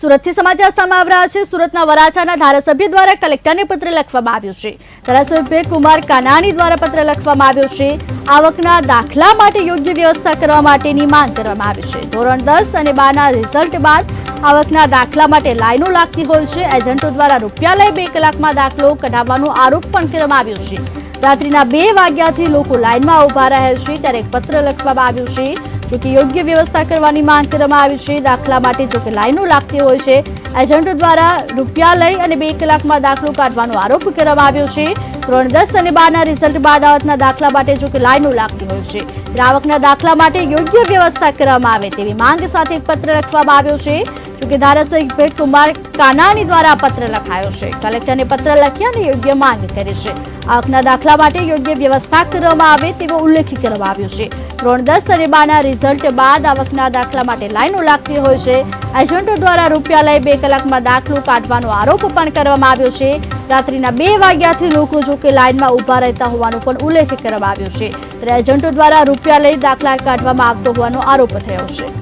સુરતથી સમાચાર સામે આવી રહ્યા છે। સુરતના વરાછાના ધારાસભ્ય દ્વારા કલેક્ટરને પત્ર લખવામાં આવ્યો છે। ધારાસભ્ય કુમાર કાનાણી દ્વારા પત્ર લખવામાં આવ્યો છે। આવકના દાખલા માટે યોગ્ય વ્યવસ્થા કરવા માટેની માંગ કરવામાં આવી છે। ધોરણ 10 અને 12 ના રિઝલ્ટ બાદ આવકના દાખલા માટે લાઈનો લાગતી હોય છે। એજન્ટો દ્વારા રૂપિયા લઈ 2 કલાકમાં દાખલો કઢાવવાનો આરોપ પણ કરવામાં આવ્યો છે। રાત્રિના 2 વાગ્યાથી લોકો લાઈનમાં ઉભા રહે છે ત્યારે એક પત્ર લખવામાં આવ્યો છે। જો કે યોગ્ય વ્યવસ્થા કરવાની માંગ કરવામાં આવી છે। દાખલા માટે જો કે લાઈનો લાગતી હોય છે, એજન્ટો દ્વારા રૂપિયા લઈ અને 2 કલાકમાં દાખલો કાઢવાનો આરોપ કરવામાં આવ્યો છે। ધોરણ 10 અને 12 ના રિઝલ્ટ બાદ આવકના દાખલા માટે જો કે લાઈનો લાગતી હોય છે, આવકના દાખલા માટે યોગ્ય વ્યવસ્થા કરવામાં આવે તેવી માંગ સાથે એક પત્ર લખવામાં આવ્યો છે। જો કે ધારાસભ્ય કુમાર કાનાણી દ્વારા પત્ર લખાયો છે। કલેક્ટરને પત્ર લખી અને યોગ્ય માંગ કરી છે। આવકના દાખલા માટે યોગ્ય વ્યવસ્થા કરવામાં આવે તેવો ઉલ્લેખ કરવામાં આવ્યો છે। ધોરણ 10 અને 12 ના રિઝલ્ટ બાદ આવકના દાખલા માટે લાઈનો લાગતી હોય છે, એજન્ટો દ્વારા રૂપિયા લઈ 2 કલાકમાં દાખલો કાઢવાનો આરોપ પણ કરવામાં આવ્યો છે। રાત્રિના 2 વાગ્યાથી લોકો જો કે લાઈનમાં ઉભા રહેતા હોવાનો પણ ઉલ્લેખ કરવામાં આવ્યો છે। એજન્ટો દ્વારા રૂપિયા લઈ દાખલા કાઢવામાં આવતો હોવાનો આરોપ થયો છે।